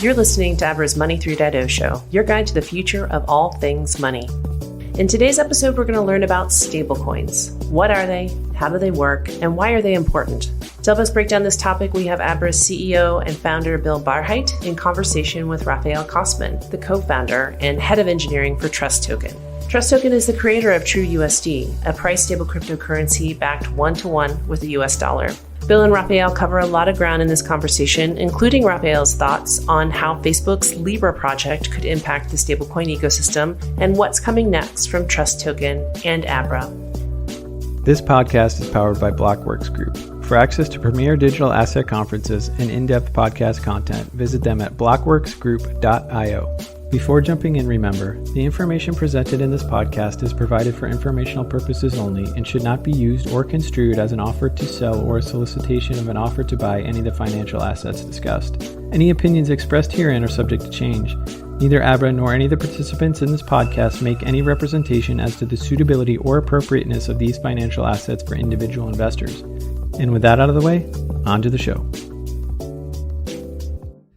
You're listening to Abra's Money 3.0 show, your guide to the future of all things money. In today's episode, we're going to learn about stablecoins. What are they? How do they work? And why are they important? To help us break down this topic, we have Abra's CEO and founder Bill Barhydt in conversation with Rafael Cosman, the co-founder and head of engineering for TrustToken. TrustToken is the creator of TrueUSD, a price-stable cryptocurrency backed one-to-one with the US dollar. Bill and Rafael cover a lot of ground in this conversation, including Rafael's thoughts on how Facebook's Libra project could impact the stablecoin ecosystem and what's coming next from TrustToken and Abra. This podcast is powered by BlockWorks Group. For access to premier digital asset conferences and in-depth podcast content, visit them at blockworksgroup.io. Before jumping in, remember, the information presented in this podcast is provided for informational purposes only and should not be used or construed as an offer to sell or a solicitation of an offer to buy any of the financial assets discussed. Any opinions expressed herein are subject to change. Neither Abra nor any of the participants in this podcast make any representation as to the suitability or appropriateness of these financial assets for individual investors. And with that out of the way, on to the show.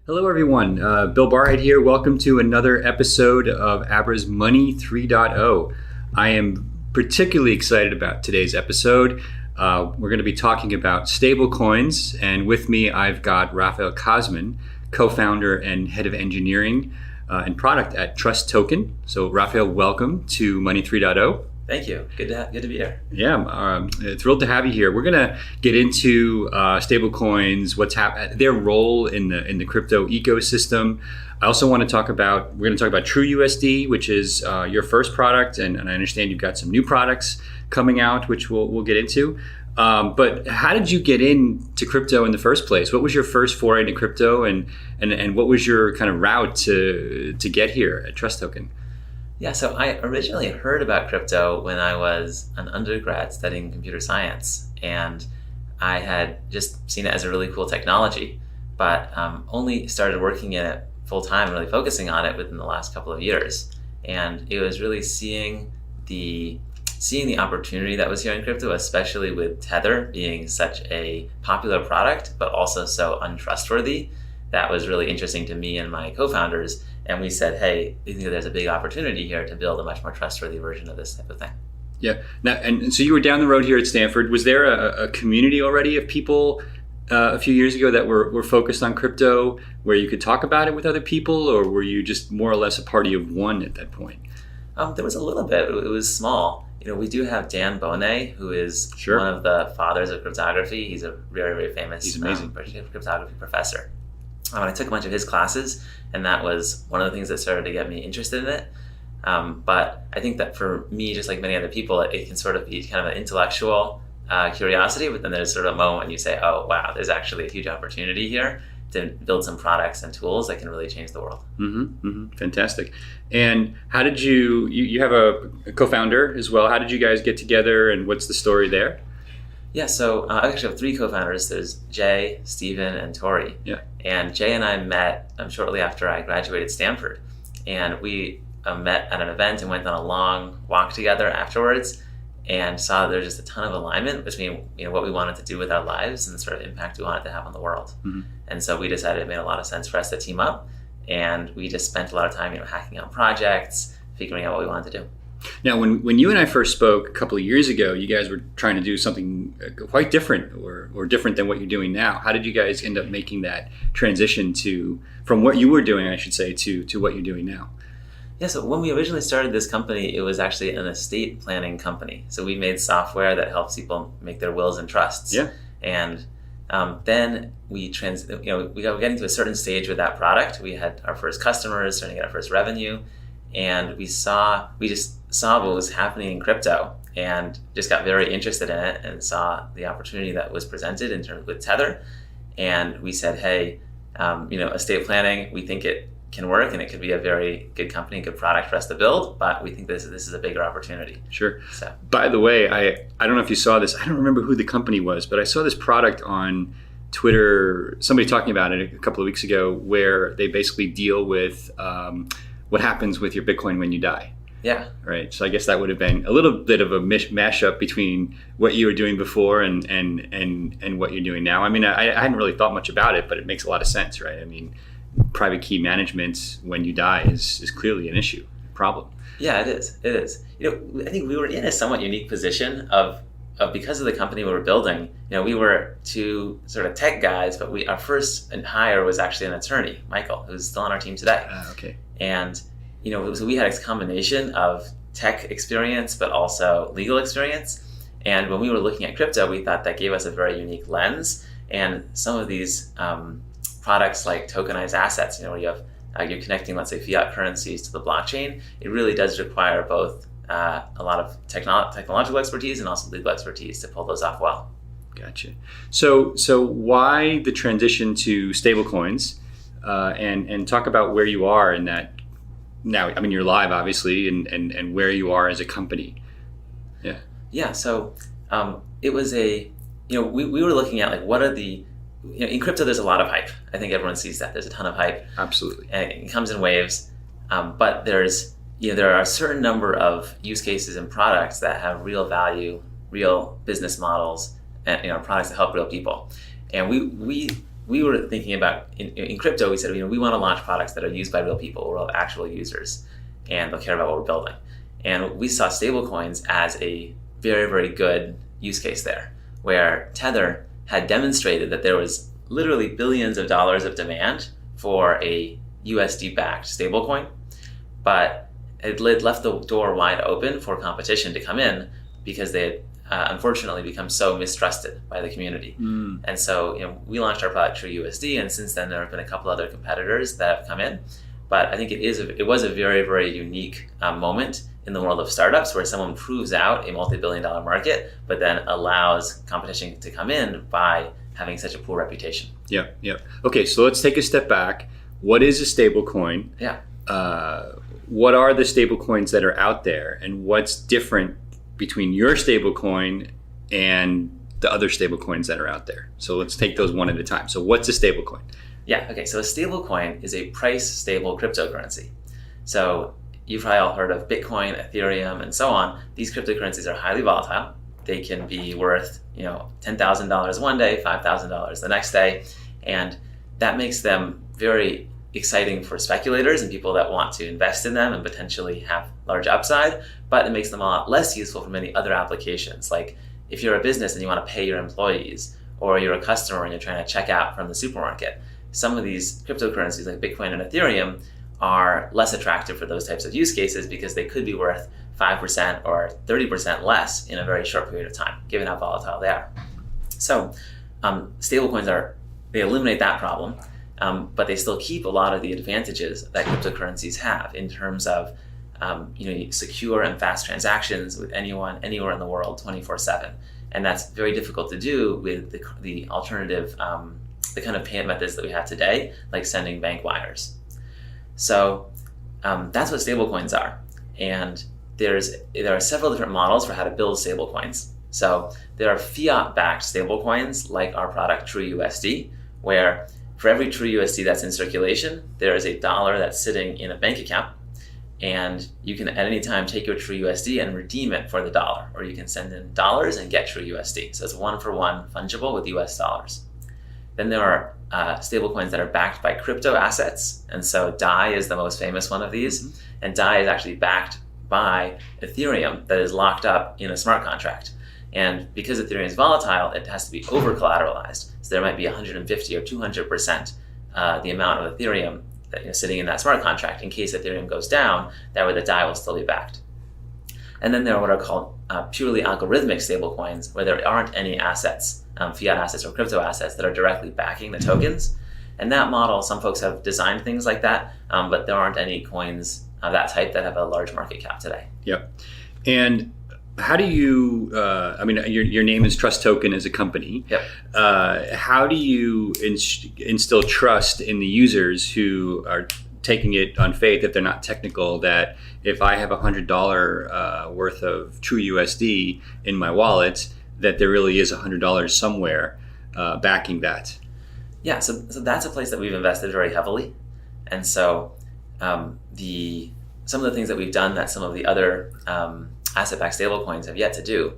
Hello, everyone. Bill Barhydt here. Welcome to another episode of Abra's Money 3.0. I am particularly excited about today's episode. We're going to be talking about stablecoins, and with me, I've got Rafael Cosman, co-founder and head of engineering and product at TrustToken. So, Rafael, welcome to Money 3.0. Thank you. Good to be here. Yeah, thrilled to have you here. We're going to get into stablecoins, their role in the crypto ecosystem. I also want to talk about, we're going to talk about TrueUSD, which is your first product, and I understand you've got some new products coming out, which we'll get into. But how did you get into crypto in the first place? What was your first foray into crypto, and what was your kind of route to get here at TrustToken? Yeah, so I originally heard about crypto when I was an undergrad studying computer science, and I had just seen it as a really cool technology, but only started working in it full time, really focusing on it within the last couple of years. And it was really seeing the opportunity that was here in crypto, especially with Tether being such a popular product, but also so untrustworthy. That was really interesting to me and my co-founders. And we said, hey, we think that there's a big opportunity here to build a much more trustworthy version of this type of thing. Yeah. Now, and so you were down the road here at Stanford. Was there a community already of people a few years ago that were focused on crypto where you could talk about it with other people, or were you just more or less a party of one at that point? There was a little bit. It was small. We do have Dan Boneh, who is one of the fathers of cryptography. He's a very, very famous cryptography professor. I took a bunch of his classes, and that was one of the things that started to get me interested in it. But I think that for me, just like many other people, it can sort of be kind of an intellectual curiosity, but then there's sort of a moment when you say, oh, wow, there's actually a huge opportunity here to build some products and tools that can really change the world. Fantastic. And how did you have a co-founder as well. How did you guys get together, and what's the story there? Yeah, so I actually have three co-founders. There's Jay, Steven, and Tori. Yeah. And Jay and I met shortly after I graduated Stanford. And we met at an event and went on a long walk together afterwards, and saw there's just a ton of alignment between what we wanted to do with our lives and the sort of impact we wanted to have on the world. And so we decided it made a lot of sense for us to team up, and we just spent a lot of time hacking out projects, figuring out what we wanted to do. Now, when you and I first spoke a couple of years ago, you guys were trying to do something quite different or different than what you're doing now. How did you guys end up making that transition from what you were doing, I should say, to what you're doing now? Yeah, so when we originally started this company, it was actually an estate planning company. So we made software that helps people make their wills and trusts. Yeah. And then we were getting to a certain stage with that product. We had our first customers, starting to get our first revenue, and we just saw what was happening in crypto and just got very interested in it and saw the opportunity that was presented in terms with Tether. And we said, hey, estate planning, we think it can work and it could be a very good company, good product for us to build, but we think this is a bigger opportunity. Sure. So, by the way, I don't know if you saw this. I don't remember who the company was, but I saw this product on Twitter, somebody talking about it a couple of weeks ago, where they basically deal with what happens with your Bitcoin when you die. Yeah. Right. So I guess that would have been a little bit of a mashup between what you were doing before and what you're doing now. I mean, I hadn't really thought much about it, but it makes a lot of sense, right? I mean, private key management when you die is clearly an issue, problem. Yeah, it is. It is. I think we were in a somewhat unique position of because of the company we were building. We were two sort of tech guys, but our first hire was actually an attorney, Michael, who's still on our team today. Okay. And so we had a combination of tech experience, but also legal experience. And when we were looking at crypto, we thought that gave us a very unique lens. And some of these products like tokenized assets, where you have you're connecting, let's say, fiat currencies to the blockchain, it really does require both a lot of technological expertise and also legal expertise to pull those off well. Gotcha. So why the transition to stablecoins, and talk about where you are in that now? I mean, you're live, obviously, and where you are as a company. Yeah. Yeah. So it was we were looking at what are the in crypto, there's a lot of hype. I think everyone sees that. There's a ton of hype. Absolutely. And it comes in waves. But there are a certain number of use cases and products that have real value, real business models, and products that help real people. And we were thinking about in crypto. We said we want to launch products that are used by real people, real actual users, and they'll care about what we're building. And we saw stablecoins as a very, very good use case there, where Tether had demonstrated that there was literally billions of dollars of demand for a USD-backed stablecoin, but it left the door wide open for competition to come in because they had unfortunately become so mistrusted by the community. And so we launched our product TrueUSD, and since then there have been a couple other competitors that have come in. But I think it was a very, very unique moment in the world of startups where someone proves out a multi-billion-dollar market, but then allows competition to come in by having such a poor reputation. Yeah. Okay, so let's take a step back. What is a stablecoin? Yeah. What are the stablecoins that are out there, and what's different between your stablecoin and the other stablecoins that are out there? So let's take those one at a time. So what's a stablecoin? Yeah. Okay. So a stablecoin is a price-stable cryptocurrency. So you've probably all heard of Bitcoin, Ethereum, and so on. These cryptocurrencies are highly volatile. They can be worth, $10,000 one day, $5,000 the next day, and that makes them very exciting for speculators and people that want to invest in them and potentially have large upside. But it makes them a lot less useful for many other applications, like if you're a business and you want to pay your employees, or you're a customer and you're trying to check out from the supermarket. Some of these cryptocurrencies like Bitcoin and Ethereum are less attractive for those types of use cases because they could be worth 5% or 30% less in a very short period of time, given how volatile they are. So stablecoins they eliminate that problem, but they still keep a lot of the advantages that cryptocurrencies have in terms of secure and fast transactions with anyone, anywhere in the world, 24/7. And that's very difficult to do with the alternative, the kind of payment methods that we have today, like sending bank wires. So that's what stablecoins are. And there are several different models for how to build stablecoins. So there are fiat-backed stablecoins like our product TrueUSD, where for every TrueUSD that's in circulation, there is $1 that's sitting in a bank account. And you can at any time take your TrueUSD and redeem it for the $1, or you can send in dollars and get TrueUSD. So it's 1-for-1 fungible with US dollars. Then there are stablecoins that are backed by crypto assets. And so DAI is the most famous one of these. Mm-hmm. And DAI is actually backed by Ethereum that is locked up in a smart contract. And because Ethereum is volatile, it has to be over collateralized. So there might be 150 or 200% the amount of Ethereum that, sitting in that smart contract. In case Ethereum goes down, that way the DAI will still be backed. And then there are what are called purely algorithmic stablecoins, where there aren't any assets, fiat assets or crypto assets that are directly backing the tokens. And that model, some folks have designed things like that, but there aren't any coins of that type that have a large market cap today. Yep. And how do you, your name is TrustToken as a company. Yep. How do you instill trust in the users who are taking it on faith, if they're not technical, that if I have $100 worth of TrueUSD in my wallet, that there really is $100 somewhere backing that? Yeah, so that's a place that we've invested very heavily. And so some of the things that we've done that some of the other asset-backed stablecoins have yet to do,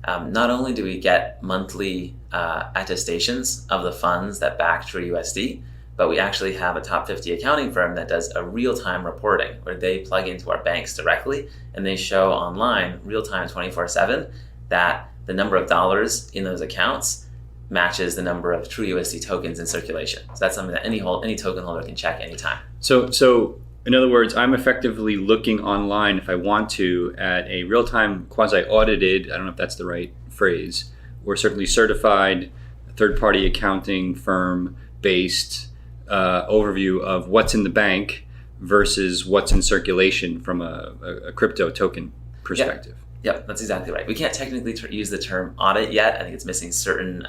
not only do we get monthly attestations of the funds that back TrueUSD, but we actually have a top 50 accounting firm that does a real-time reporting where they plug into our banks directly and they show online real-time 24/7 that the number of dollars in those accounts matches the number of true USD tokens in circulation. So that's something that any token holder can check anytime. So in other words, I'm effectively looking online if I want to at a real-time quasi-audited, I don't know if that's the right phrase, or certainly certified third-party accounting firm based overview of what's in the bank versus what's in circulation from a crypto token perspective. Yep, that's exactly right. We can't technically use the term audit yet. I think it's missing certain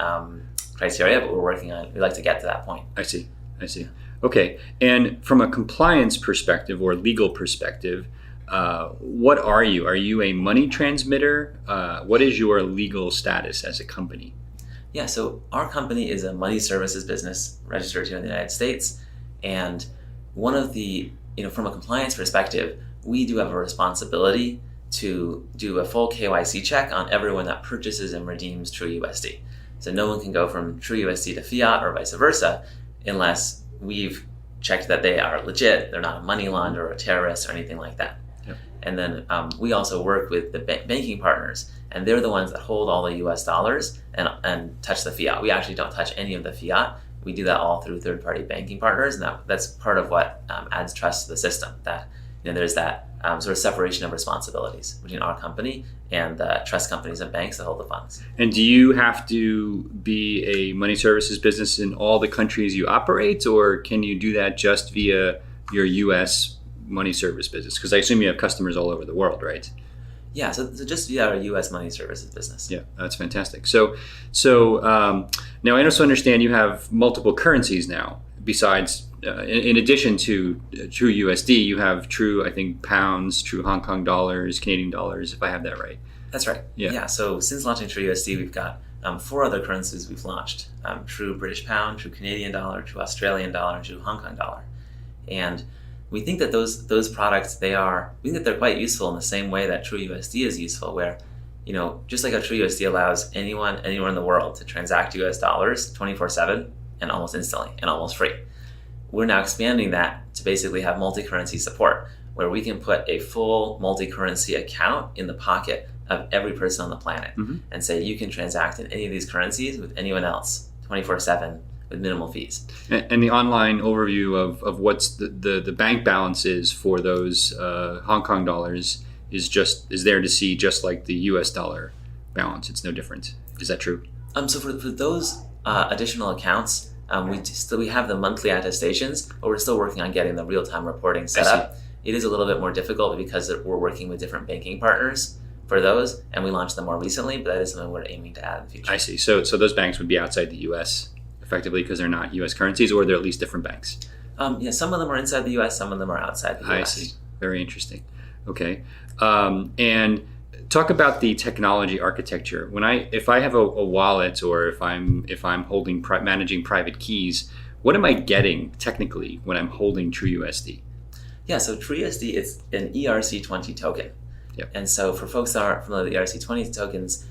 criteria, but we're working on it. We'd like to get to that point. I see. Okay, and from a compliance perspective or legal perspective, what are you? Are you a money transmitter? What is your legal status as a company? Yeah, so our company is a money services business registered here in the United States. And one of the, from a compliance perspective, we do have a responsibility to do a full KYC check on everyone that purchases and redeems True USD. So no one can go from True USD to Fiat or vice versa unless we've checked that they are legit, they're not a money launderer or a terrorist or anything like that. Yep. And then we also work with the banking partners, and they're the ones that hold all the US dollars and touch the fiat. We actually don't touch any of the fiat. We do that all through third-party banking partners, and that's part of what adds trust to the system, that there's that sort of separation of responsibilities between our company and the trust companies and banks that hold the funds. And do you have to be a money services business in all the countries you operate, or can you do that just via your US money service business? Because I assume you have customers all over the world, right? Yeah, so just via our U.S. money services business. Yeah, that's fantastic. So now I also understand you have multiple currencies now. Besides, in addition to True USD, you have True, I think, pounds, True Hong Kong dollars, Canadian dollars, if I have that right. That's right. Yeah. So since launching True USD, we've got 4 other currencies we've launched: True British Pound, True Canadian Dollar, True Australian Dollar, and True Hong Kong Dollar. And we think that those products, we think that they're quite useful in the same way that True USD is useful, where, just like how True USD allows anyone, anywhere in the world to transact US dollars 24/7 and almost instantly and almost free. We're now expanding that to basically have multi-currency support, where we can put a full multi-currency account in the pocket of every person on the planet and say, you can transact in any of these currencies with anyone else 24/7 with minimal fees. And the online overview of what's the bank balance is for those Hong Kong dollars is there to see, just like the US dollar balance. It's no different. Is that true? So for those additional accounts, we have the monthly attestations, but we're still working on getting the real-time reporting set up. It is a little bit more difficult because we're working with different banking partners for those, and we launched them more recently, but that is something we're aiming to add in the future. I see. So those banks would be outside the US effectively because they're not US currencies, or they're at least different banks? Some of them are inside the US, some of them are outside the US. I see. Very interesting. Okay. And talk about the technology architecture. If I have a wallet, or if I'm holding managing private keys, what am I getting technically when I'm holding True USD? Yeah, so True USD is an ERC20 token. Yep. And so for folks that aren't familiar with ERC20 tokens,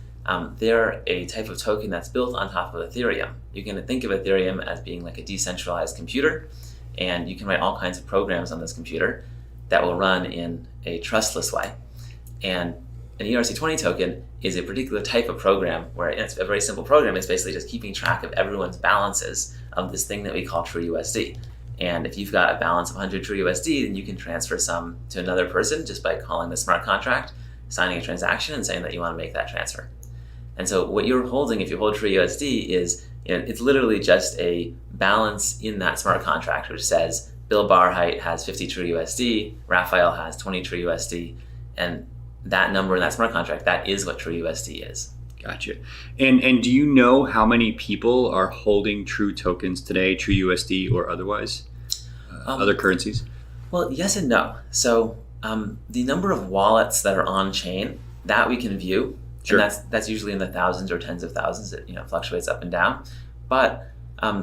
they're a type of token that's built on top of Ethereum. You can think of Ethereum as being like a decentralized computer, and you can write all kinds of programs on this computer that will run in a trustless way. And an ERC20 token is a particular type of program where it's a very simple program. It's basically just keeping track of everyone's balances of this thing that we call True USD. And if you've got a balance of 100 True USD, then you can transfer some to another person just by calling the smart contract, signing a transaction, and saying that you want to make that transfer. And so what you're holding, if you hold True USD, is it's literally just a balance in that smart contract, which says Bill Barhydt has 50 True USD, Rafael has 20 True USD, and that number in that smart contract, that is what True USD is. Gotcha. And do you know how many people are holding True tokens today, True USD or otherwise, other currencies? Well, yes and no. So the number of wallets that are on chain, that we can view. Sure. And that's usually in the thousands or tens of thousands. It fluctuates up and down. But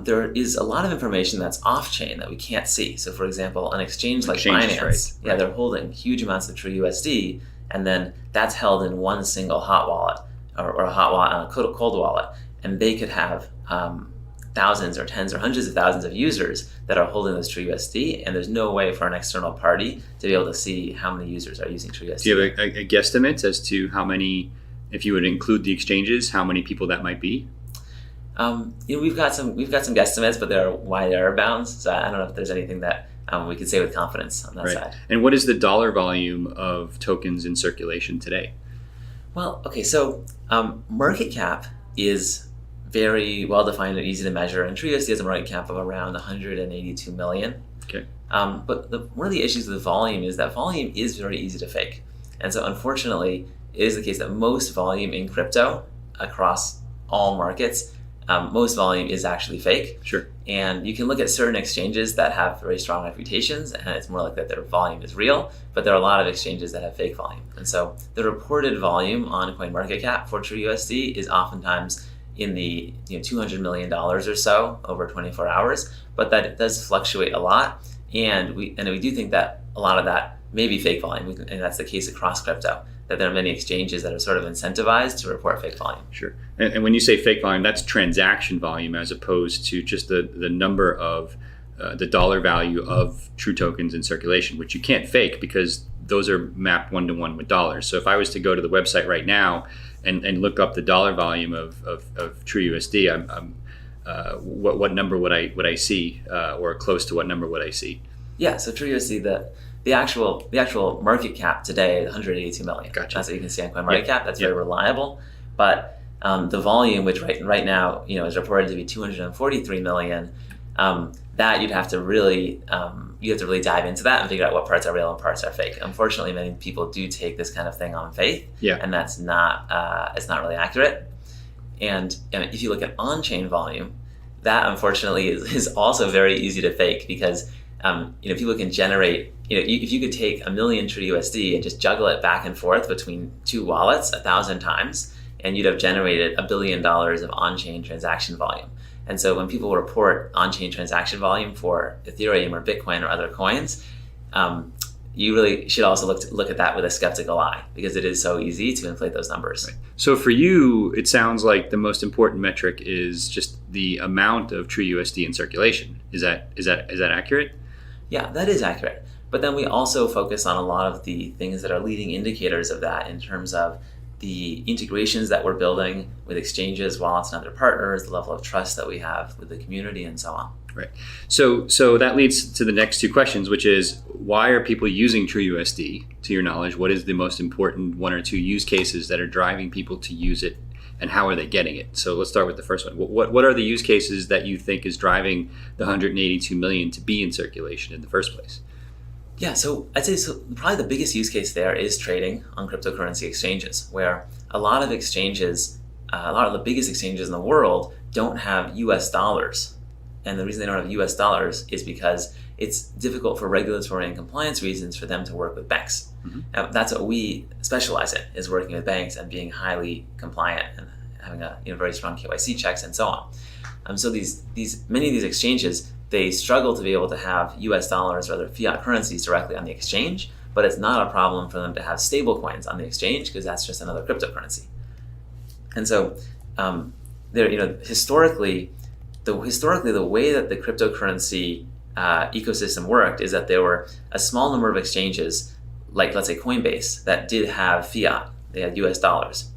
there is a lot of information that's off chain that we can't see. So for example, an exchange like Binance, right. They're holding huge amounts of True USD, and then that's held in one single hot wallet or a hot wallet on a cold wallet. And they could have thousands or tens or hundreds of thousands of users that are holding those TrueUSD, and there's no way for an external party to be able to see how many users are using TrueUSD. Do you have a guesstimate as to how many, if you would include the exchanges, how many people that might be? We've got some guesstimates, but there are wide error bounds. So I don't know if there's anything that we could say with confidence on that side. And what is the dollar volume of tokens in circulation today? Well, okay, so market cap is very well defined and easy to measure, and TrueUSD has a market cap of around 182 million. Okay. But one of the issues with volume is that volume is very easy to fake, and so unfortunately, it is the case that most volume in crypto across all markets, most volume is actually fake. Sure. And you can look at certain exchanges that have very strong reputations, and it's more like that their volume is real, but there are a lot of exchanges that have fake volume. And so the reported volume on CoinMarketCap for TrueUSD is oftentimes in the $200 million or so over 24 hours, but that does fluctuate a lot. And we do think that a lot of that may be fake volume, and that's the case across crypto, that there are many exchanges that are sort of incentivized to report fake volume. Sure. And when you say fake volume, that's transaction volume as opposed to just the number of the dollar value of true tokens in circulation, which you can't fake because those are mapped one-to-one with dollars. So if I was to go to the website right now and look up the dollar volume of TrueUSD, what number would I see, or close to what number would I see? Yeah, so TrueUSD, the actual market cap today is 182 million. Gotcha. That's what you can see on CoinMarketCap. That's very reliable. But the volume, which right now is reported to be 243 million, that you'd have to really dive into that and figure out what parts are real and parts are fake. Unfortunately, many people do take this kind of thing on faith, and that's not it's not really accurate. And if you look at on-chain volume, that unfortunately is also very easy to fake because people can generate. If you could take 1 million TrueUSD and just juggle it back and forth between two wallets 1,000 times, and you'd have generated $1 billion of on-chain transaction volume. And so when people report on-chain transaction volume for Ethereum or Bitcoin or other coins, you really should also look at that with a skeptical eye because it is so easy to inflate those numbers. Right. So for you, it sounds like the most important metric is just the amount of TrueUSD in circulation. Is that accurate? Yeah, that is accurate. But then we also focus on a lot of the things that are leading indicators of that in terms of the integrations that we're building with exchanges, wallets, and other partners, the level of trust that we have with the community, and so on. Right. So that leads to the next two questions, which is why are people using TrueUSD? To your knowledge, what is the most important one or two use cases that are driving people to use it, and how are they getting it? So let's start with the first one. What are the use cases that you think is driving the 182 million to be in circulation in the first place? Yeah, so I'd say probably the biggest use case there is trading on cryptocurrency exchanges, where a lot of the biggest exchanges in the world don't have US dollars. And the reason they don't have US dollars is because it's difficult for regulatory and compliance reasons for them to work with banks. Mm-hmm. Now, that's what we specialize in, is working with banks and being highly compliant and having very strong KYC checks and so on. So many of these exchanges, they struggle to be able to have US dollars or other fiat currencies directly on the exchange, but it's not a problem for them to have stablecoins on the exchange because that's just another cryptocurrency. And so, historically, the way that the cryptocurrency ecosystem worked is that there were a small number of exchanges, like let's say Coinbase, that did have fiat. They had US dollars.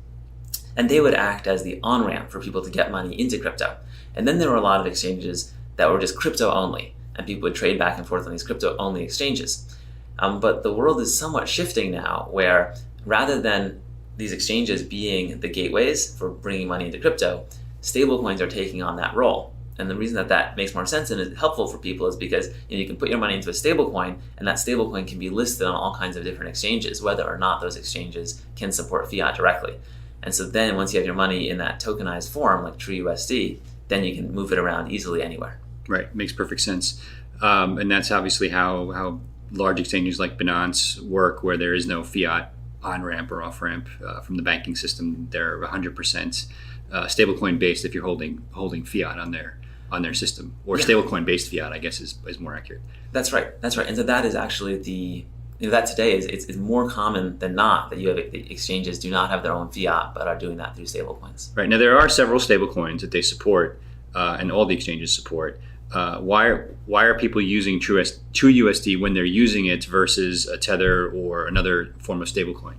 And they would act as the on-ramp for people to get money into crypto. And then there were a lot of exchanges that were just crypto only, and people would trade back and forth on these crypto only exchanges. But the world is somewhat shifting now, where rather than these exchanges being the gateways for bringing money into crypto, stablecoins are taking on that role. And the reason that makes more sense and is helpful for people is because you can put your money into a stablecoin, and that stablecoin can be listed on all kinds of different exchanges, whether or not those exchanges can support fiat directly. And so then once you have your money in that tokenized form, like TrueUSD, then you can move it around easily anywhere. Right, makes perfect sense. And that's obviously how large exchanges like Binance work, where there is no fiat on-ramp or off-ramp from the banking system. They're 100% stablecoin based if you're holding fiat on their system, or stablecoin based fiat, I guess is more accurate. That's right. And so that is actually that today is more common than not that you have the exchanges do not have their own fiat but are doing that through stablecoins. Right. Now there are several stablecoins that they support. and all the exchanges support. Why are people using TrueUSD when they're using it versus a Tether or another form of stablecoin?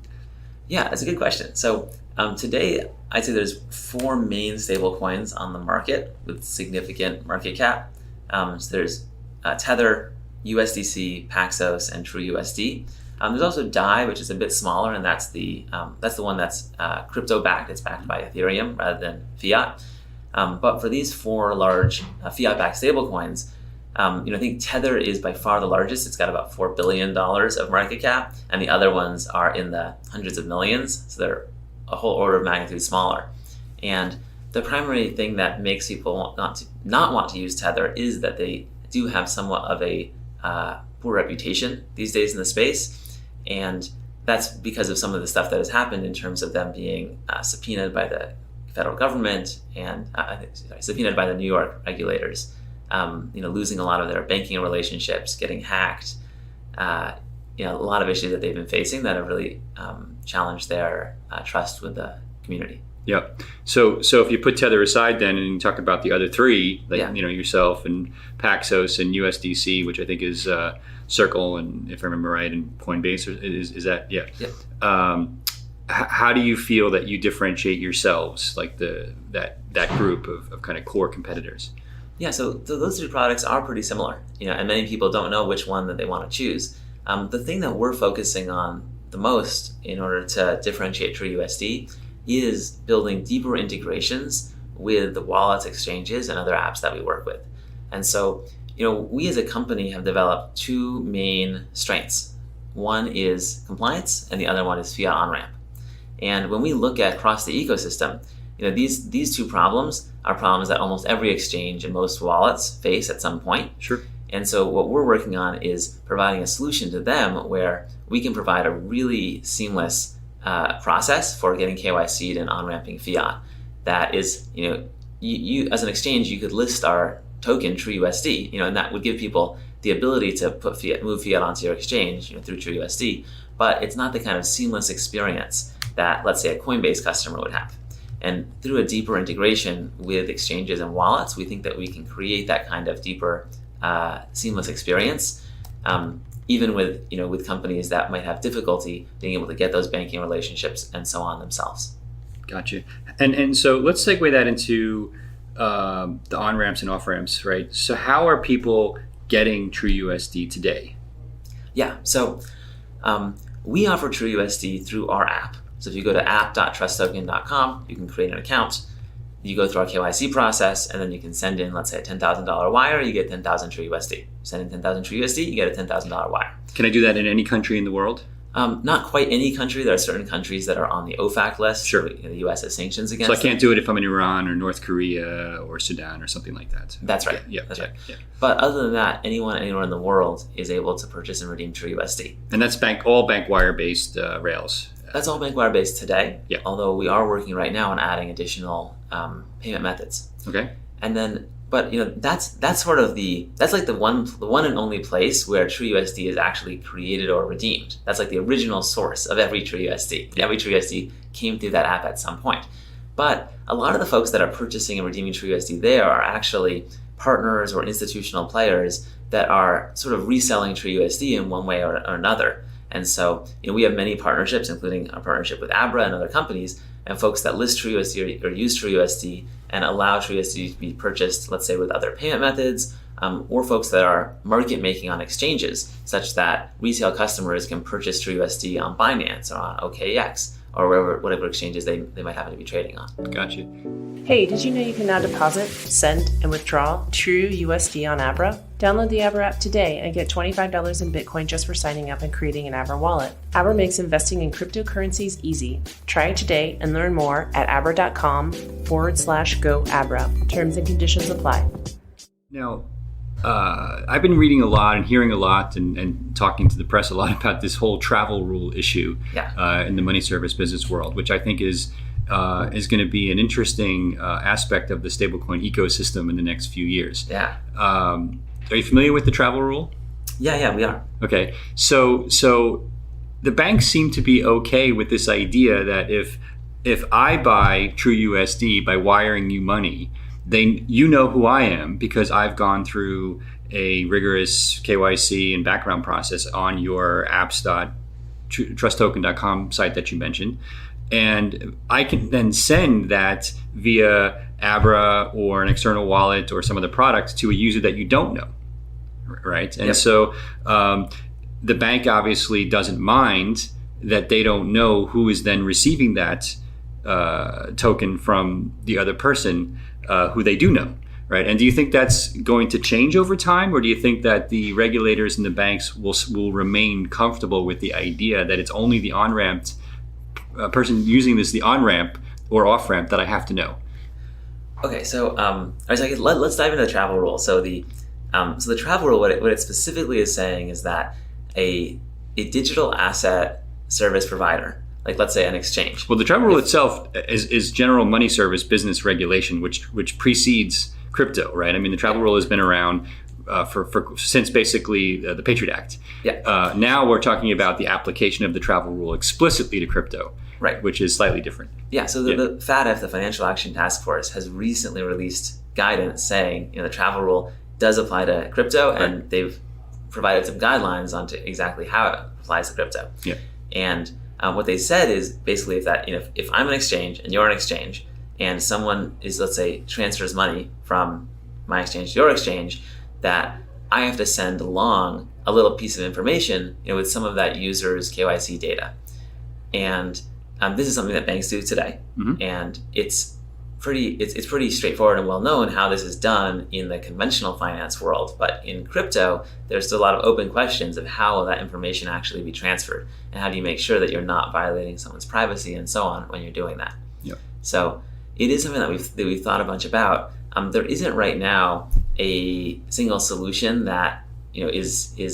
Yeah, that's a good question. So today, I'd say there's 4 main stablecoins on the market with significant market cap. So there's Tether, USDC, Paxos, and TrueUSD. There's also DAI, which is a bit smaller, and that's the one that's crypto-backed. It's backed by Ethereum rather than Fiat. But for these 4 large fiat-backed stablecoins, I think Tether is by far the largest. It's got about $4 billion of market cap, and the other ones are in the hundreds of millions. So they're a whole order of magnitude smaller. And the primary thing that makes people not want to use Tether is that they do have somewhat of a poor reputation these days in the space. And that's because of some of the stuff that has happened in terms of them being subpoenaed by the federal government and subpoenaed by the New York regulators, losing a lot of their banking relationships, getting hacked, a lot of issues that they've been facing that have really challenged their trust with the community. Yeah. So if you put Tether aside then and you talk about the other 3, yourself and Paxos and USDC, which I think is Circle and, if I remember right, and Coinbase, is that? Yeah. How do you feel that you differentiate yourselves, like that group of kind of core competitors? Yeah, so those 2 products are pretty similar, and many people don't know which one that they want to choose. The thing that we're focusing on the most in order to differentiate TrueUSD is building deeper integrations with the wallets, exchanges, and other apps that we work with. And so, we as a company have developed 2 main strengths. One is compliance, and the other one is fiat on-ramp. And when we look at across the ecosystem, these 2 problems are problems that almost every exchange and most wallets face at some point. Sure. And so what we're working on is providing a solution to them where we can provide a really seamless process for getting KYC'd and on-ramping fiat. That is, you as an exchange, you could list our token TrueUSD, and that would give people the ability to move fiat onto your exchange, through TrueUSD. But it's not the kind of seamless experience that, let's say, a Coinbase customer would have. And through a deeper integration with exchanges and wallets, we think that we can create that kind of deeper, seamless experience, even with companies that might have difficulty being able to get those banking relationships and so on themselves. Gotcha. And so let's segue that into the on-ramps and off-ramps, right? So how are people getting TrueUSD today? Yeah, so we offer TrueUSD through our app. So if you go to app.trusttoken.com, you can create an account. You go through our KYC process, and then you can send in, let's say, a $10,000 wire, you get 10,000 TrueUSD. Send in 10,000 TrueUSD, you get a $10,000 wire. Can I do that in any country in the world? Not quite any country. There are certain countries that are on the OFAC list. Sure. The U.S. has sanctions against So I can't do it if I'm in Iran or North Korea or Sudan or something like that. That's right. Yeah. That's right. Yeah. But other than that, anyone anywhere in the world is able to purchase and redeem TrueUSD. And that's all bank wire-based rails. That's all bank wire-based today. Yeah. Although we are working right now on adding additional payment methods. Okay. And then, but that's sort of that's like the one and only place where TrueUSD is actually created or redeemed. That's like the original source of every TrueUSD. Every TrueUSD came through that app at some point. But a lot of the folks that are purchasing and redeeming TrueUSD there are actually partners or institutional players that are sort of reselling TrueUSD in one way or another. And so we have many partnerships, including a partnership with Abra and other companies, and folks that list TrueUSD or use TrueUSD and allow TrueUSD to be purchased, let's say, with other payment methods, or folks that are market making on exchanges, such that retail customers can purchase TrueUSD on Binance or on OKX or whatever exchanges they might happen to be trading on. Gotcha. Hey, did you know you can now deposit, send, and withdraw TrueUSD on Abra? Download the Abra app today and get $25 in Bitcoin just for signing up and creating an Abra wallet. Abra makes investing in cryptocurrencies easy. Try it today and learn more at abra.com/go Abra. Terms and conditions apply. Now, I've been reading a lot and hearing a lot and talking to the press a lot about this whole travel rule issue in the money service business world, which I think is going to be an interesting aspect of the stablecoin ecosystem in the next few years. Yeah. Are you familiar with the travel rule? Yeah, we are. Okay. So the banks seem to be okay with this idea that if I buy TrueUSD by wiring you money, you know who I am because I've gone through a rigorous KYC and background process on your apps.trusttoken.com site that you mentioned. And I can then send that via Abra or an external wallet or some other product to a user that you don't know, right? And so the bank obviously doesn't mind that they don't know who is then receiving that token from the other person who they do know, right? And do you think that's going to change over time, or do you think that the regulators and the banks will remain comfortable with the idea that it's only the on-ramped person using this, the on-ramp or off-ramp, that I have to know? Okay, so let's dive into the travel rule. So the travel rule, what it specifically is saying is that a digital asset service provider, like let's say an exchange. Well, the travel rule itself is general money service business regulation, which precedes crypto, right? I mean, the travel rule has been around since basically the Patriot Act. Yeah. Now we're talking about the application of the travel rule explicitly to crypto, right? Which is slightly different. Yeah. So the FATF, the Financial Action Task Force, has recently released guidance saying the travel rule does apply to crypto, and they've provided some guidelines onto exactly how it applies to crypto. Yeah. And what they said is basically if I'm an exchange and you're an exchange, and someone is, let's say, transfers money from my exchange to your exchange, that I have to send along a little piece of information, with some of that user's KYC data. And this is something that banks do today, and it's pretty straightforward and well known how this is done in the conventional finance world. But in crypto, there's still a lot of open questions of how will that information actually be transferred, and how do you make sure that you're not violating someone's privacy and so on when you're doing that. Yep. So it is something that we've thought a bunch about. There isn't right now a single solution that is we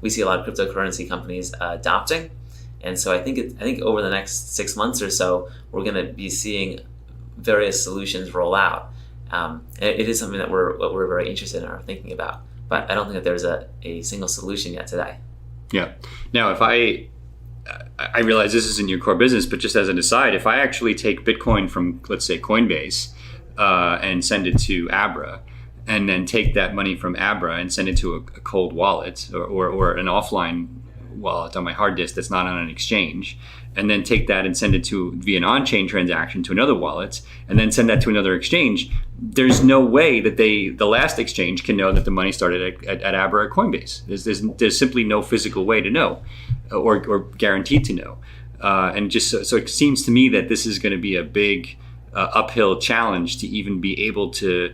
see a lot of cryptocurrency companies adopting, and so I think over the next 6 months or so we're going to be seeing various solutions roll out. It is something that we're very interested in or thinking about, but I don't think that there's a single solution yet today. Yeah. Now, if I realize this isn't your core business, but just as an aside, if I actually take Bitcoin from, let's say, Coinbase and send it to Abra, and then take that money from Abra and send it to a cold wallet or an offline wallet on my hard disk that's not on an exchange, and then take that and send it via an on-chain transaction to another wallet, and then send that to another exchange, there's no way that the last exchange can know that the money started at Abra or Coinbase. There's simply no physical way to know, or guaranteed to know. And just so it seems to me that this is going to be a big uphill challenge to even be able to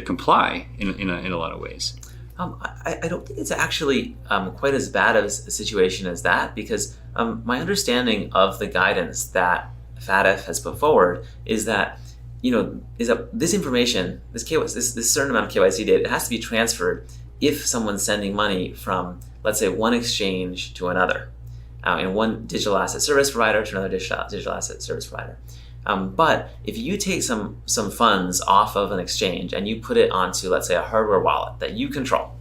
comply in a lot of ways. I don't think it's actually quite as bad of a situation as that, because my understanding of the guidance that FATF has put forward is that this information, this certain amount of KYC data, it has to be transferred if someone's sending money from, let's say, one exchange to another, and one digital asset service provider to another digital asset service provider. But if you take some funds off of an exchange and you put it onto, let's say, a hardware wallet that you control,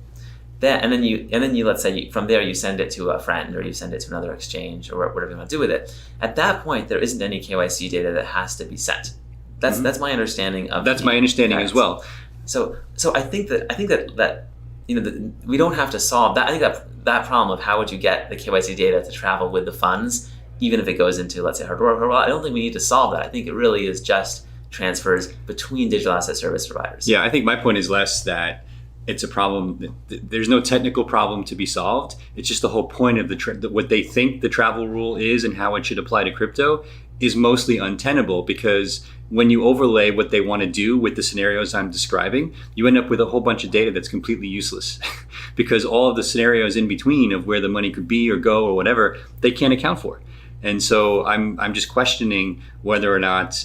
and then you let's say from there you send it to a friend, or you send it to another exchange, or whatever you want to do with it. At that point, there isn't any KYC data that has to be sent. That's my understanding of. That's my understanding as well. So I think that we don't have to solve that. I think that problem of how would you get the KYC data to travel with the funds, even if it goes into, let's say, hardware, I don't think we need to solve that. I think it really is just transfers between digital asset service providers. Yeah, I think my point is less that it's a problem. There's no technical problem to be solved. It's just the whole point of what they think the travel rule is and how it should apply to crypto is mostly untenable, because when you overlay what they want to do with the scenarios I'm describing, you end up with a whole bunch of data that's completely useless because all of the scenarios in between of where the money could be or go or whatever, they can't account for. And so I'm just questioning whether or not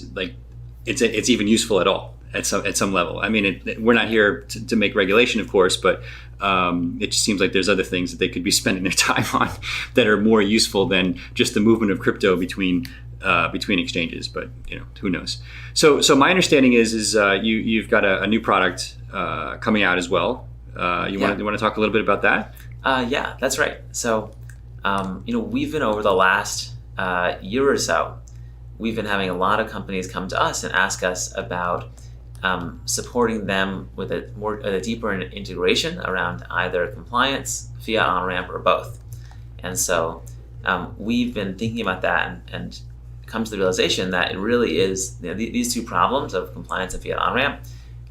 it's even useful at all at some level. I mean, we're not here to make regulation, of course, but it just seems like there's other things that they could be spending their time on that are more useful than just the movement of crypto between exchanges. But who knows? So my understanding is you've got a new product coming out as well. You want to talk a little bit about that? Yeah, that's right. So we've been, over the last year or so, we've been having a lot of companies come to us and ask us about supporting them with a deeper integration around either compliance, fiat on-ramp, or both. And so we've been thinking about that and come to the realization that it really is, these two problems of compliance and fiat on-ramp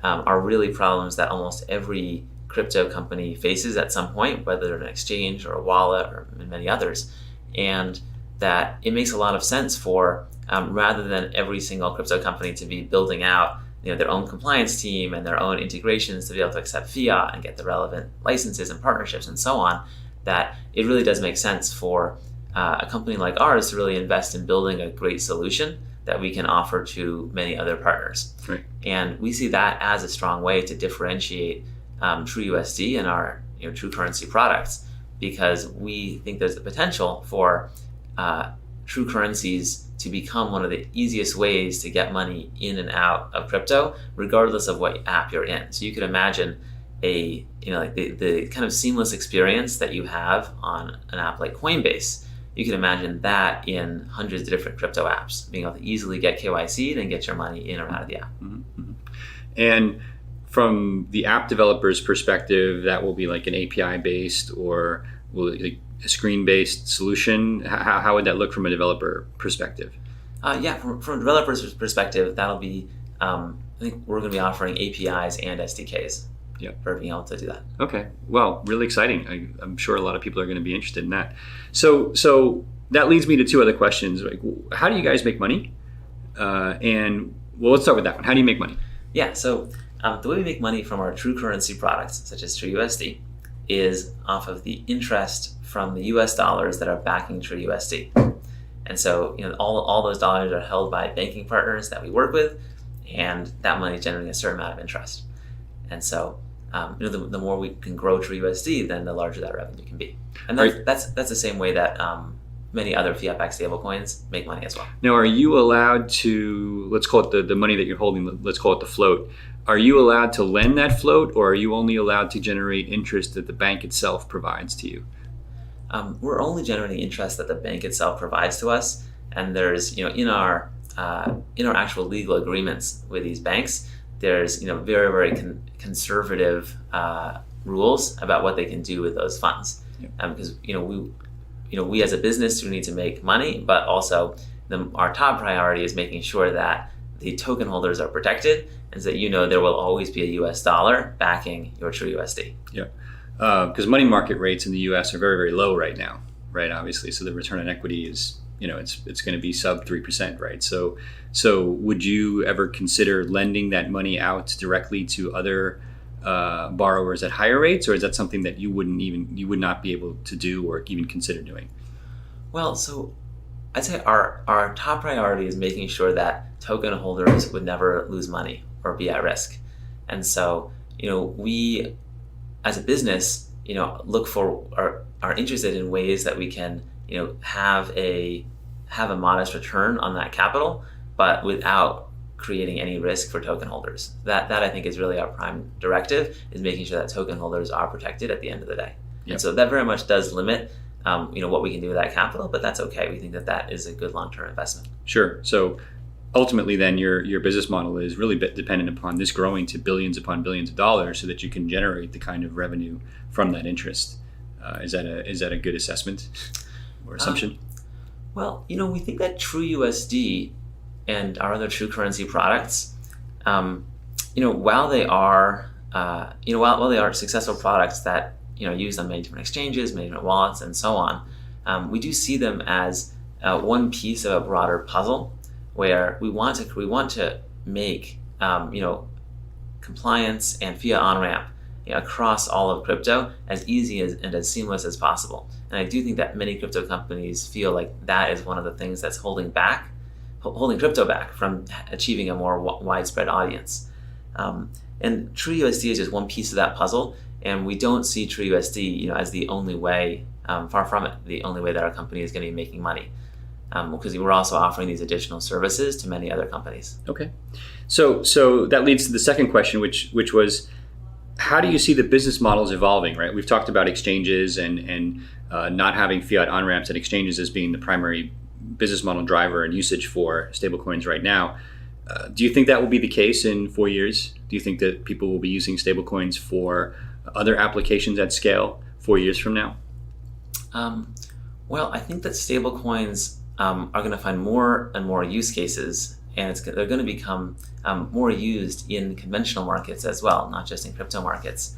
are really problems that almost every crypto company faces at some point, whether they're an exchange or a wallet or many others. And that it makes a lot of sense for, rather than every single crypto company to be building out their own compliance team and their own integrations to be able to accept fiat and get the relevant licenses and partnerships and so on, that it really does make sense for a company like ours to really invest in building a great solution that we can offer to many other partners. Right. And we see that as a strong way to differentiate TrueUSD and our true currency products, because we think there's the potential for true currencies to become one of the easiest ways to get money in and out of crypto, regardless of what app you're in. So you could imagine the kind of seamless experience that you have on an app like Coinbase. You can imagine that in hundreds of different crypto apps, being able to easily get KYC'd and get your money in or out of the app. Mm-hmm. And from the app developer's perspective, that will be like an API-based or will it, like a screen-based solution? How would that look from a developer perspective? From a developer's perspective, that'll be, I think we're going to be offering APIs and SDKs for being able to do that. Okay. Well, really exciting. I'm sure a lot of people are going to be interested in that. So that leads me to two other questions. Like, how do you guys make money? And let's start with that one. How do you make money? Yeah. So the way we make money from our true currency products, such as TrueUSD, is off of the interest from the US dollars that are backing TrueUSD. And so, all those dollars are held by banking partners that we work with, and that money is generating a certain amount of interest. And so, the more we can grow TrueUSD, then the larger that revenue can be. And that's the same way that many other fiat-backed stablecoins make money as well. Now, are you allowed to, let's call it the money that you're holding, let's call it the float. Are you allowed to lend that float, or are you only allowed to generate interest that the bank itself provides to you? We're only generating interest that the bank itself provides to us, and there's, in our actual legal agreements with these banks, there's, very, very conservative rules about what they can do with those funds. Because, we as a business do need to make money, but also our top priority is making sure that the token holders are protected, and so there will always be a US dollar backing your TrueUSD. Yeah. Because money market rates in the U.S. are very, very low right now, right? Obviously, so the return on equity is, it's going to be sub 3%, right? So would you ever consider lending that money out directly to other borrowers at higher rates, or is that something that you would not be able to do or even consider doing? Well, so I'd say our top priority is making sure that token holders would never lose money or be at risk, and so we, as a business, look for are interested in ways that we can, have a modest return on that capital, but without creating any risk for token holders. That I think is really our prime directive, is making sure that token holders are protected at the end of the day. Yep. And so that very much does limit, what we can do with that capital, but that's okay. We think that is a good long-term investment. Sure. So ultimately, then your business model is really dependent upon this growing to billions upon billions of dollars, so that you can generate the kind of revenue from that interest. Is that a good assessment or assumption? Well, we think that TrueUSD and our other true currency products, while they are successful products that used on many different exchanges, many different wallets, and so on, we do see them as one piece of a broader puzzle, where we want to make compliance and fiat on-ramp across all of crypto as easy and as seamless as possible. And I do think that many crypto companies feel like that is one of the things that's holding crypto back from achieving a more widespread audience. And TrueUSD is just one piece of that puzzle, and we don't see TrueUSD as the only way, far from it, the only way that our company is going to be making money. Because we're also offering these additional services to many other companies. Okay. So that leads to the second question, which was, how do you see the business models evolving, right? We've talked about exchanges and not having fiat on-ramps at exchanges as being the primary business model driver and usage for stablecoins right now. Do you think that will be the case in 4 years? Do you think that people will be using stablecoins for other applications at scale 4 years from now? Well, I think that stablecoins are going to find more and more use cases, and they're going to become more used in conventional markets as well, not just in crypto markets.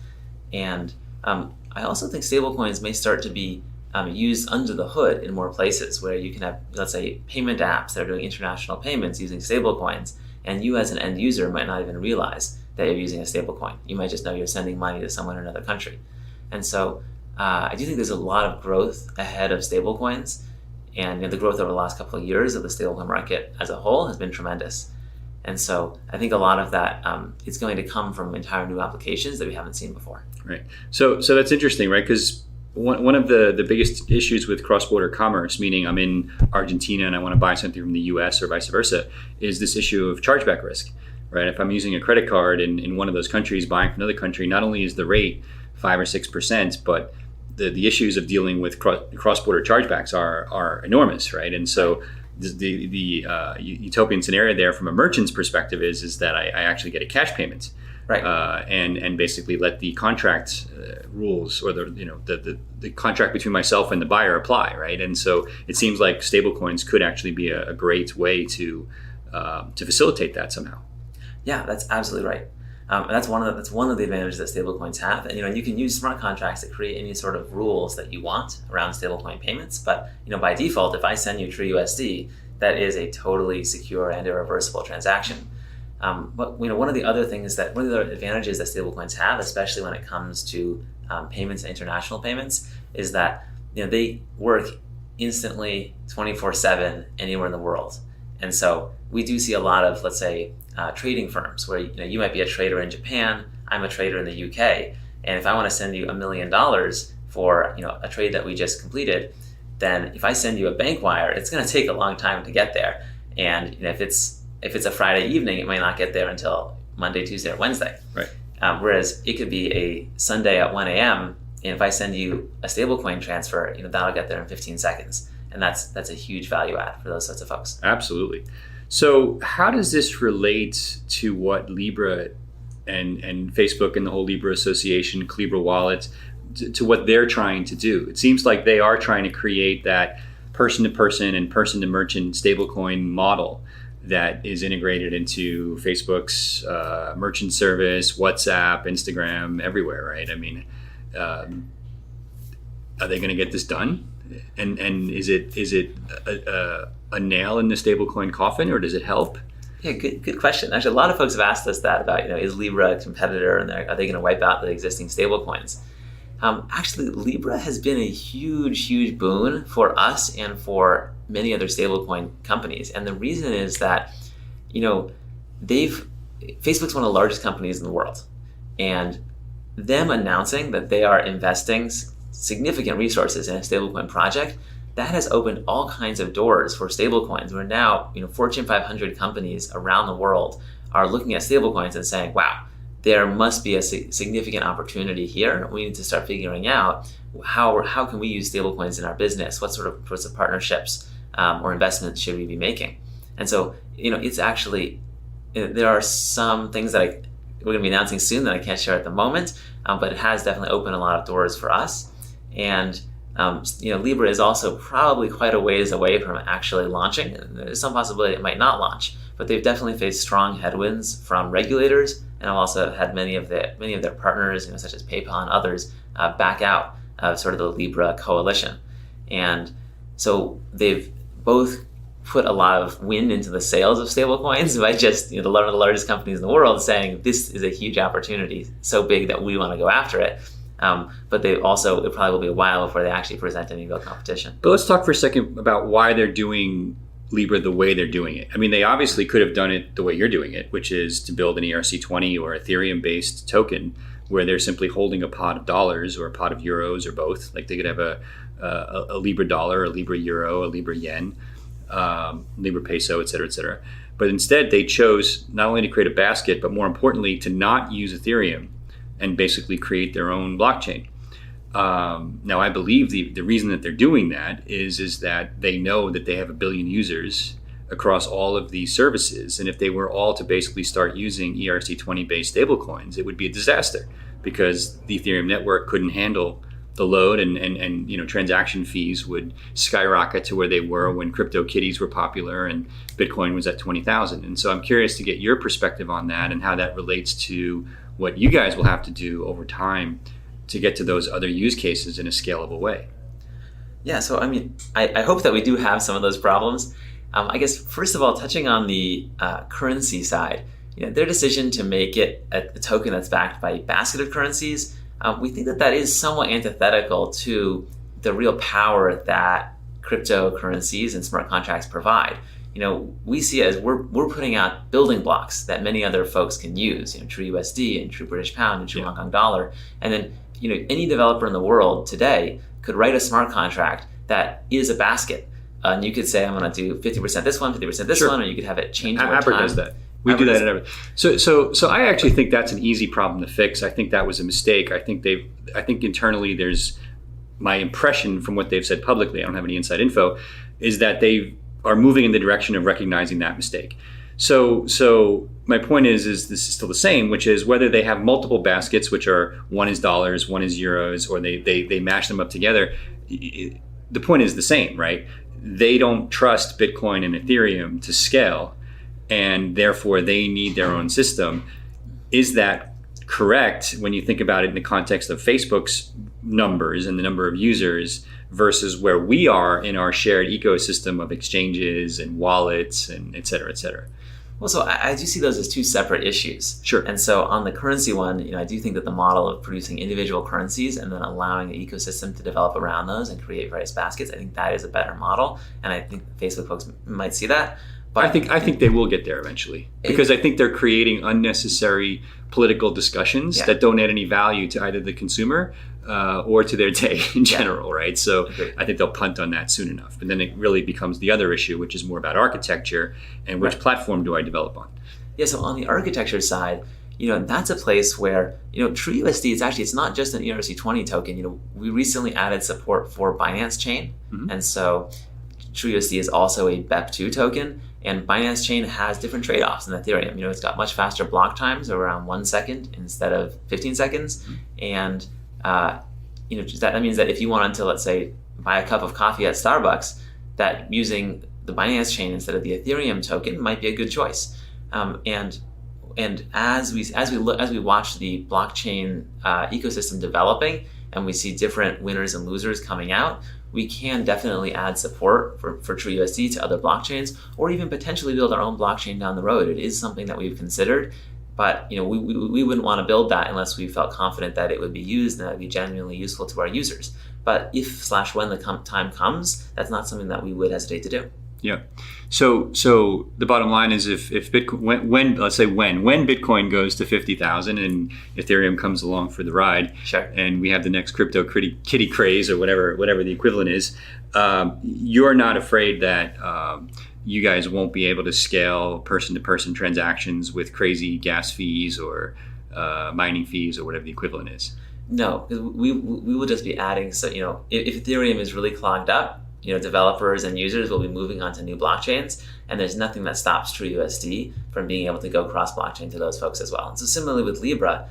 And I also think stablecoins may start to be used under the hood in more places, where you can have, let's say, payment apps that are doing international payments using stablecoins, and you as an end user might not even realize that you're using a stablecoin. You might just know you're sending money to someone in another country. And so I do think there's a lot of growth ahead of stablecoins, and the growth over the last couple of years of the stablecoin market as a whole has been tremendous. And so I think a lot of that is going to come from entire new applications that we haven't seen before. Right. So that's interesting, right? Because one of the biggest issues with cross-border commerce, meaning I'm in Argentina and I want to buy something from the US or vice versa, is this issue of chargeback risk, right? If I'm using a credit card in one of those countries, buying from another country, not only is the rate 5 or 6%, but the issues of dealing with cross-border chargebacks are enormous, right? And so the utopian scenario there from a merchant's perspective is that I actually get a cash payment, right? And basically let the contract rules or the contract between myself and the buyer apply, right? And so it seems like stablecoins could actually be a great way to facilitate that somehow. Yeah, that's absolutely right. And that's one of the advantages that stablecoins have. And you can use smart contracts to create any sort of rules that you want around stablecoin payments. But by default, if I send you TrueUSD, that is a totally secure and irreversible transaction. But one of the other advantages that stablecoins have, especially when it comes to payments and international payments, is that they work instantly, 24/7, anywhere in the world. And so we do see a lot of, let's say, trading firms where you might be a trader in Japan, I'm a trader in the UK, and if I want to send you $1 million for a trade that we just completed, then if I send you a bank wire, it's going to take a long time to get there. And if it's a Friday evening, it might not get there until Monday, Tuesday, or Wednesday. Right. Whereas it could be a Sunday at 1 a.m. and if I send you a stablecoin transfer, that'll get there in 15 seconds. And that's a huge value add for those sorts of folks. Absolutely. So how does this relate to what Libra and Facebook and the whole Libra Association, Libra Wallet, to what they're trying to do? It seems like they are trying to create that person-to-person and person-to-merchant stablecoin model that is integrated into Facebook's merchant service, WhatsApp, Instagram, everywhere, right? I mean, are they going to get this done? And is it a nail in the stablecoin coffin, or does it help? Yeah, good question. Actually, a lot of folks have asked us that about, is Libra a competitor, and are they going to wipe out the existing stablecoins? Actually, Libra has been a huge boon for us and for many other stablecoin companies. And the reason is that, Facebook's one of the largest companies in the world. And them announcing that they are investing significant resources in a stablecoin project, that has opened all kinds of doors for stablecoins. Where now, Fortune 500 companies around the world are looking at stablecoins and saying, wow, there must be a significant opportunity here. We need to start figuring out how can we use stablecoins in our business? What sorts of partnerships or investments should we be making? And so, it's actually, there are some things that we're going to be announcing soon that I can't share at the moment, but it has definitely opened a lot of doors for us. And Libra is also probably quite a ways away from actually launching. There's some possibility it might not launch, but they've definitely faced strong headwinds from regulators, and have also had many of their partners, such as PayPal and others, back out of sort of the Libra coalition. And so they've both put a lot of wind into the sails of stablecoins by just one of the largest companies in the world saying this is a huge opportunity, so big that we want to go after it. But it probably will be a while before they actually present any real competition. But let's talk for a second about why they're doing Libra the way they're doing it. I mean, they obviously could have done it the way you're doing it, which is to build an ERC20 or Ethereum-based token where they're simply holding a pot of dollars or a pot of euros or both. Like they could have a Libra dollar, a Libra euro, a Libra yen, Libra peso, et cetera, et cetera. But instead, they chose not only to create a basket, but more importantly, to not use Ethereum and basically create their own blockchain. Now, I believe the reason that they're doing that is that they know that they have 1 billion users across all of these services. And if they were all to basically start using ERC20 based stablecoins, it would be a disaster because the Ethereum network couldn't handle the load, and transaction fees would skyrocket to where they were when CryptoKitties were popular and Bitcoin was at 20,000. And so I'm curious to get your perspective on that and how that relates to what you guys will have to do over time to get to those other use cases in a scalable way. Yeah, so I hope that we do have some of those problems. I guess, first of all, touching on the currency side, their decision to make it a token that's backed by a basket of currencies, we think that is somewhat antithetical to the real power that cryptocurrencies and smart contracts provide. We see it as we're putting out building blocks that many other folks can use, True USD and True British Pound and True Hong Kong Dollar. And then, any developer in the world today could write a smart contract that is a basket. And you could say, I'm going to do 50% this one, 50% this one, or you could have it change over Abra time. does that. We do that in everything. So I actually think that's an easy problem to fix. I think that was a mistake. I think internally there's, my impression from what they've said publicly, I don't have any inside info, is that they are moving in the direction of recognizing that mistake. So my point is this is still the same, which is whether they have multiple baskets, which are one is dollars, one is euros, or they mash them up together, the point is the same, right? They don't trust Bitcoin and Ethereum to scale, and therefore they need their own system. Is that correct when you think about it in the context of Facebook's numbers and the number of users versus where we are in our shared ecosystem of exchanges and wallets and et cetera, et cetera? Well, so I do see those as two separate issues. Sure. And so on the currency one, I do think that the model of producing individual currencies and then allowing the ecosystem to develop around those and create various baskets, I think that is a better model. And I think Facebook folks might see that. But I think they will get there eventually, because I think they're creating unnecessary political discussions that don't add any value to either the consumer or to their day in general, right? So I think they'll punt on that soon enough. But then it really becomes the other issue, which is more about architecture and which platform do I develop on? Yeah, so on the architecture side, that's a place where, True USD is actually, it's not just an ERC20 token. We recently added support for Binance Chain. Mm-hmm. And so True USD is also a BEP2 token. And Binance Chain has different trade-offs than Ethereum. It's got much faster block times, around 1 second instead of 15 seconds. Mm-hmm. And that means that if you wanted to, let's say, buy a cup of coffee at Starbucks, that using the Binance Chain instead of the Ethereum token might be a good choice. And as we watch the blockchain ecosystem developing, and we see different winners and losers coming out, we can definitely add support for TrueUSD to other blockchains, or even potentially build our own blockchain down the road. It is something that we've considered, but we wouldn't want to build that unless we felt confident that it would be used and that it would be genuinely useful to our users. But when the time comes, that's not something that we would hesitate to do. Yeah. So the bottom line is if Bitcoin, when Bitcoin goes to 50,000 and Ethereum comes along for the ride, sure, and we have the next crypto kitty craze or whatever the equivalent is, you're not afraid that you guys won't be able to scale person-to-person transactions with crazy gas fees or mining fees or whatever the equivalent is? No, because we will just be adding. So if Ethereum is really clogged up, developers and users will be moving on to new blockchains, and there's nothing that stops TrueUSD from being able to go cross-blockchain to those folks as well. And so similarly with Libra,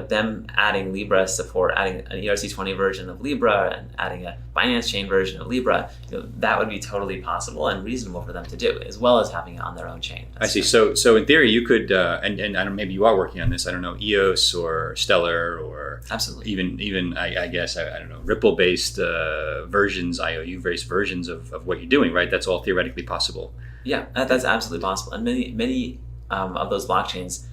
them adding Libra support, adding an ERC20 version of Libra and adding a Binance Chain version of Libra, that would be totally possible and reasonable for them to do, as well as having it on their own chain. I see. So in theory, you could, and I don't, maybe you are working on this. I don't know, EOS or Stellar or absolutely even I guess I don't know, Ripple-based versions, IOU-based versions of what you're doing, right? That's all theoretically possible. Yeah, that's absolutely possible. And many of those blockchains.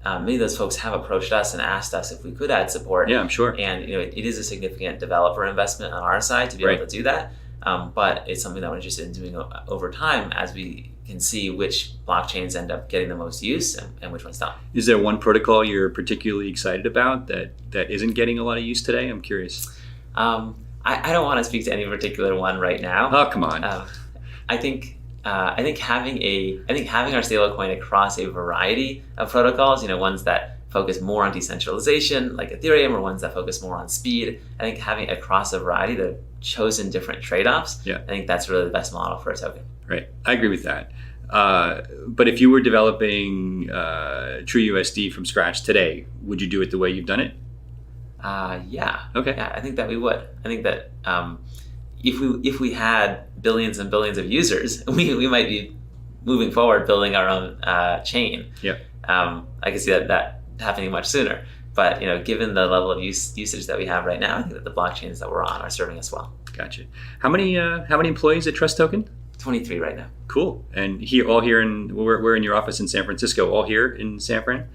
Many of those folks have approached us and asked us if we could add support. Yeah, I'm sure. And it is a significant developer investment on our side to be able to do that. But it's something that we're interested in doing over time as we can see which blockchains end up getting the most use and which ones don't. Is there one protocol you're particularly excited about that isn't getting a lot of use today? I'm curious. I don't want to speak to any particular one right now. Oh, come on. I think having our stablecoin across a variety of protocols, ones that focus more on decentralization, like Ethereum, or ones that focus more on speed. I think having across a variety that have chosen different trade-offs. Yeah. I think that's really the best model for a token. Right, I agree with that. But if you were developing TrueUSD from scratch today, would you do it the way you've done it? Yeah. Okay. Yeah, I think that we would. I think that if we had billions and billions of users, we might be moving forward building our own chain. Yeah. I can see that happening much sooner. But given the level of usage that we have right now, I think that the blockchains that we're on are serving us well. Gotcha. How many employees at TrustToken? 23 right now. Cool. And we're in your office in San Francisco. All here in San Fran?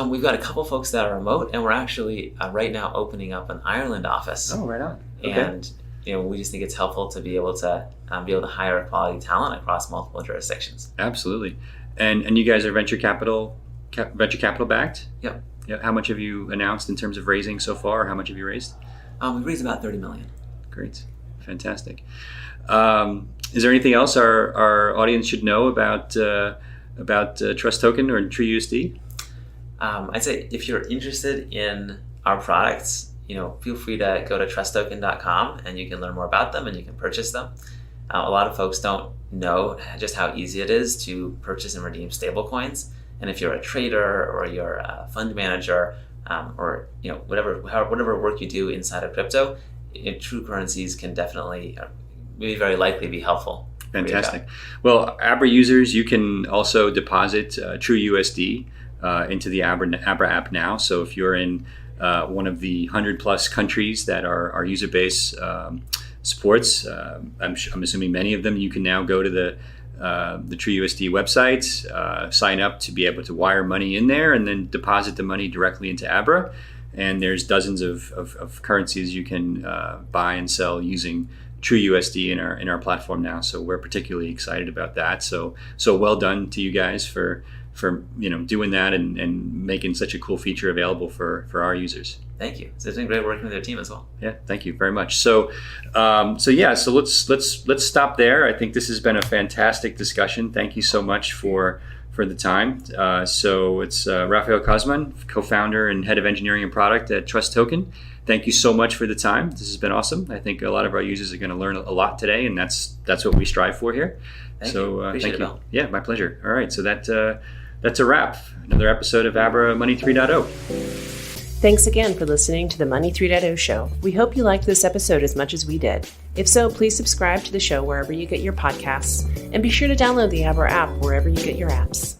We've got a couple folks that are remote, and we're actually right now opening up an Ireland office. Oh, right on. Okay. And we just think it's helpful to be able to hire quality talent across multiple jurisdictions. Absolutely. And you guys are venture capital backed? Yep. Yeah. How much have you announced in terms of raising so far? How much have you raised? We've raised about $30 million. Great. Fantastic. Is there anything else our audience should know about TrustToken or TrueUSD? I'd say if you're interested in our products, feel free to go to TrustToken.com and you can learn more about them and you can purchase them. A lot of folks don't know just how easy it is to purchase and redeem stablecoins. And if you're a trader or you're a fund manager or whatever work you do inside of crypto, true currencies can definitely very likely be helpful. Fantastic. Well, Abra users, you can also deposit TrueUSD into the Abra app now. So if you're in one of the 100 plus countries that our user base supports, I'm assuming many of them, you can now go to the TrueUSD website, sign up to be able to wire money in there, and then deposit the money directly into Abra. And there's dozens of currencies you can buy and sell using TrueUSD in our platform now. So we're particularly excited about that. So well done to you guys for doing that and making such a cool feature available for our users. Thank you. It's been great working with your team as well. Yeah, thank you very much. So let's stop there. I think this has been a fantastic discussion. Thank you so much for the time. So it's Rafael Cosman, co-founder and head of engineering and product at TrustToken. Thank you so much for the time. This has been awesome. I think a lot of our users are going to learn a lot today, and that's what we strive for here. Thank you. Appreciate thank you. Bill. Yeah, my pleasure. All right, so that's a wrap. Another episode of Abra Money 3.0. Thanks again for listening to the Money 3.0 show. We hope you liked this episode as much as we did. If so, please subscribe to the show wherever you get your podcasts, and be sure to download the Abra app wherever you get your apps.